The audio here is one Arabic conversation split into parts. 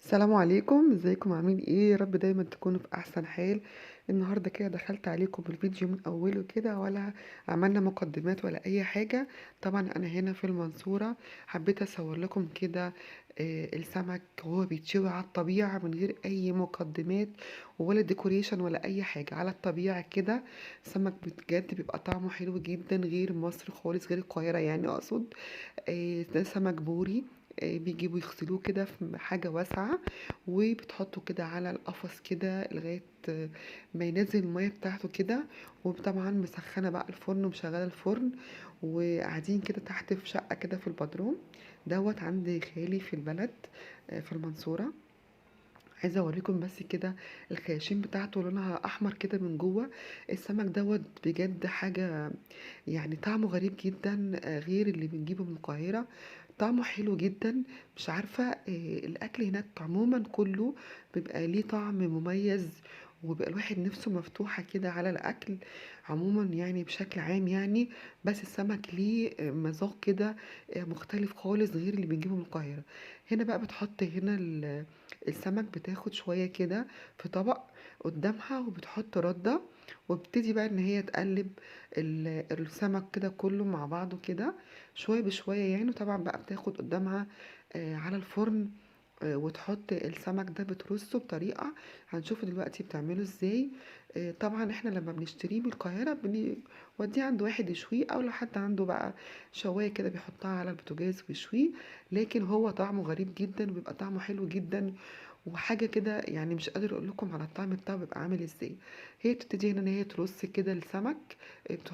السلام عليكم، ازيكم عاملين ايه؟ يا رب دايما تكونوا في احسن حال. النهارده كده دخلت عليكم بالفيديو من اوله كده، ولا عملنا مقدمات ولا اي حاجه. طبعا انا هنا في المنصوره، حبيت اصور لكم كده السمك وهو بيتشوي على الطبيعه من غير اي مقدمات ولا ديكوريشن ولا اي حاجه، على الطبيعه كده. سمك بجد بيبقى طعمه حلو جدا، غير مصر خالص، غير القاهره يعني اقصد. ده سمك بوري. بيجيبوا يغسلوه كده في حاجة واسعة، وبتحطوا كده على القفص كده لغاية ما ينزل المية بتاعته كده. وطبعا مسخنة بقى الفرن ومشغلة الفرن، وقاعدين كده تحت في شقة كده في البدروم دوت عند خالي في البلد، في المنصورة. عايزة اوريكم بس كده الخياشيم بتاعته لونها احمر كده من جوه. السمك دوت بجد حاجة، يعني طعمه غريب جدا، غير اللي بنجيبه من القاهرة. طعمه حلو جدا. مش عارفة، الأكل هناك عموما كله بيبقى ليه طعم مميز، وبيبقى الواحد نفسه مفتوحة كده على الأكل عموما، يعني بشكل عام يعني. بس السمك ليه مذاق كده مختلف خالص غير اللي بنجيبه من القاهرة. هنا بقى بتحط هنا السمك، بتاخد شوية كده في طبق قدامها، وبتحط ردة، وبتدي بقى ان هي تقلب السمك كده كله مع بعضه كده شوية بشوية يعني. وطبعا بقى بتاخد قدامها على الفرن، وتحط السمك ده بترصه بطريقة هنشوف دلوقتي بتعمله ازاي. طبعا احنا لما بنشتريه من القاهرة بنوديه عند واحد يشويه، او لو حد عنده بقى شواية كده بيحطها على البوتاجاز ويشويه. لكن هو طعمه غريب جدا، وبيبقى طعمه حلو جدا، وحاجة كده يعني مش قادر اقول لكم على الطعم بتاعه بيبقى عامل ازاي. هي بتبتدي هنا ان هي ترص كده السمك،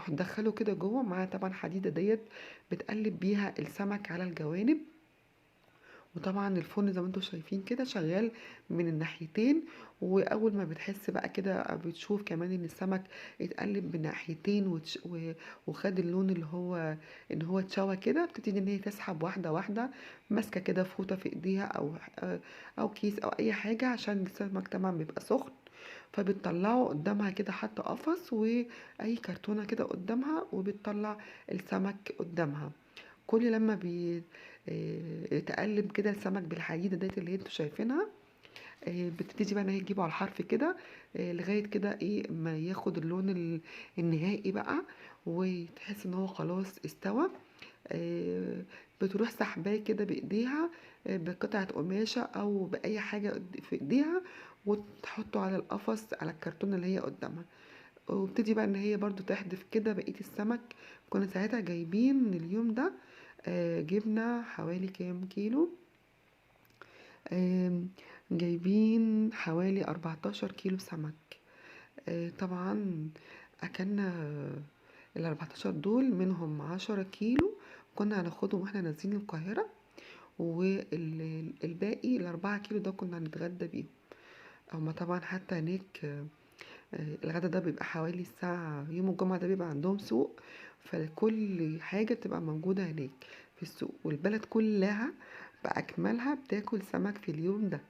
تدخله كده جوه معاها طبعا حديدة ديت بتقلب بيها السمك على الجوانب. وطبعا الفرن زي ما انتم شايفين كده شغال من الناحيتين. واول ما بتحس بقى كده، بتشوف كمان ان السمك اتقلب من ناحيتين وخد اللون اللي هو ان هو اتشوى كده، بتبتدي ان هي تسحب واحده واحده، ماسكه كده فوطه في ايديها او كيس او اي حاجه، عشان السمك طبعا بيبقى سخن. فبتطلعه قدامها كده، حتى قفص واي كرتونه كده قدامها، وبتطلع السمك قدامها. كل لما تقلب كده السمك بالحديده ديت اللي انتوا شايفينها، بتبتدي بقى ان هي تجيبه على الحرف كده، لغايه كده ايه ما ياخد اللون النهائي بقى، وتحس ان هو خلاص استوى. آه، بتروح سحباه كده بايديها، بقطعه قماشه او باي حاجه في ايديها، وتحطه على القفص على الكرتونه اللي هي قدامها. وابتدي بقى ان هي برضو تحدف كده بقية السمك. كنا ساعتها جايبين اليوم ده، جبنا حوالي كام كيلو، آم، جايبين حوالي 14 كيلو سمك. طبعا اكلنا ال14 دول، منهم 10 كيلو كنا هناخدهم واحنا نازلين القاهرة، والباقي ال4 كيلو ده كنا هنتغدى بيهم. هما طبعا حتى هناك الغدا ده بيبقى حوالي الساعة، يوم الجمعة ده بيبقى عندهم سوق، فكل حاجة بتبقى موجودة هناك في السوق، والبلد كلها بأكملها بتاكل سمك في اليوم ده.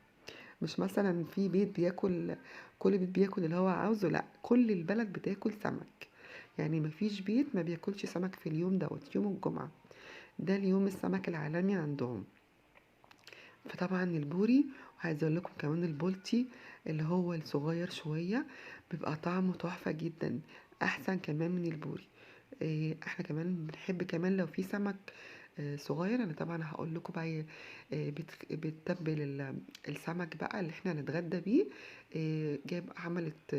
مش مثلا في بيت بياكل، كل بيت بياكل اللي هو عاوزه، لا، كل البلد بتاكل سمك. يعني مفيش بيت ما بياكلش سمك في اليوم دوت، يوم الجمعة ده اليوم السمك العالمي عندهم. فطبعا البوري، وعايزه اقول لكم كمان البولتي اللي هو الصغير شويه، بيبقى طعمه تحفه جدا، احسن كمان من البوري. احنا كمان بنحب كمان لو في سمك صغير. انا طبعا هقول لكم بقى بتتبل السمك بقى اللي احنا هنتغدى بيه. جاب عملت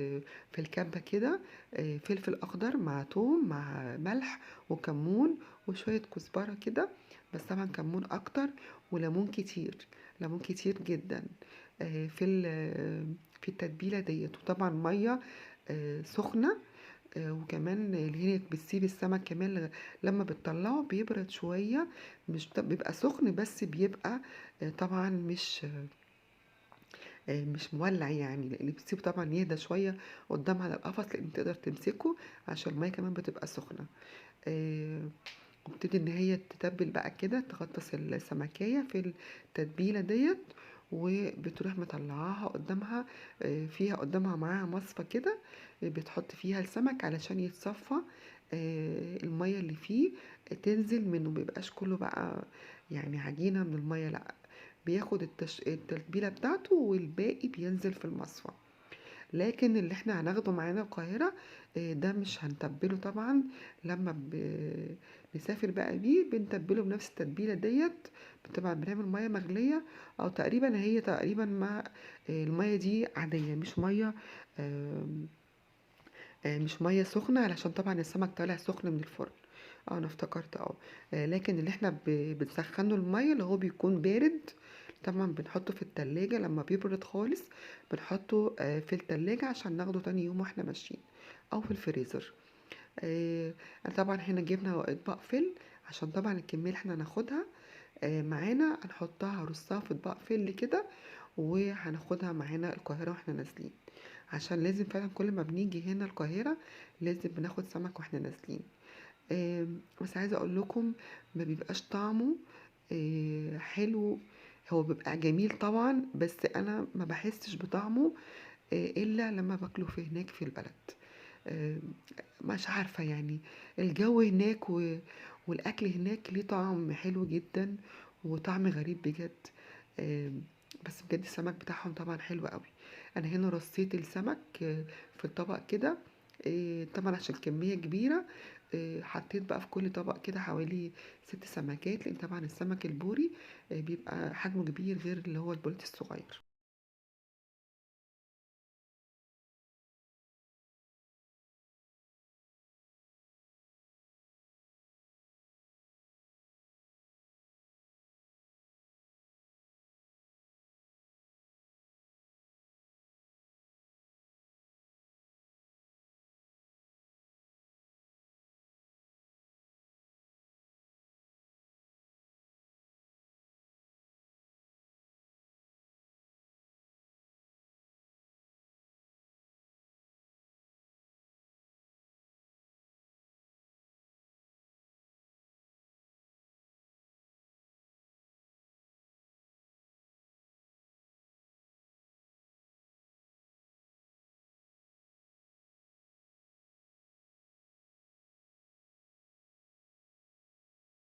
في الكبة كده فلفل اخضر مع توم مع ملح وكمون وشوية كزبرة كده، بس طبعا كمون اكتر، وليمون كتير، ليمون كتير جدا في التتبيلة ديت. وطبعا مية سخنة. وكمان اللي هي بتسيب السمك كمان لما بتطلعه بيبرد شوية، مش بيبقى سخن، بس بيبقى طبعا مش مولع يعني، لان بتسيبه طبعا يهدى شوية قدام على القفص، لان تقدر تمسكه عشان المية كمان بتبقى سخنة. آه، وابتدي ان هي تتبل بقى كده، تغطس السمكية في التتبيلة ديت، وبتروح مطلعاها قدامها. فيها قدامها معاها مصفى كده، بتحط فيها السمك علشان يتصفى المية اللي فيه، تنزل منه، مبيبقاش كله بقى يعني عجينة من المية، لا، بياخد التتبيلة بتاعته والباقي بينزل في المصفى. لكن اللي احنا هناخده معانا القاهرة ده مش هنتبله طبعا. لما نسافر بقى بيه بنتبله بنفس التتبيلة ديت. طبعا بنعمل مية مغلية، او تقريبا هي تقريبا ما المية دي عادية، مش مية آم، مش مية سخنة، علشان طبعا السمك طالع سخن من الفرن. انا افتكرت لكن اللي احنا بنسخنه المية اللي هو بيكون بارد. طبعا بنحطه في التلاجة، لما بيبرد خالص بنحطه في التلاجة عشان ناخده تاني يوم واحنا ماشيين، او في الفريزر. آه، طبعا هنا جبنا اطباق فل، عشان طبعا الكمية اللي احنا هناخدها معانا هنحطها هرصها في اطباق فل كده، وهناخدها معانا القاهرة واحنا نازلين. عشان لازم فعلا كل ما بنيجي هنا القاهرة لازم بناخد سمك واحنا نازلين. بس عايزة اقول لكم ما بيبقاش طعمه حلو. هو بيبقى جميل طبعا، بس انا ما بحسش بطعمه الا لما باكله في هناك في البلد. آه، مش عارفة يعني، الجو هناك والاكل هناك ليه طعم حلو جدا وطعم غريب بجد. آه، بس بجد السمك بتاعهم طبعا حلو قوي. انا هنا رصيت السمك في الطبق كده. طبعا عشان كمية كبيرة حطيت بقى في كل طبق كده حوالي 6 سمكات، لان طبعا السمك البوري بيبقى حجمه كبير غير اللي هو البولت الصغير.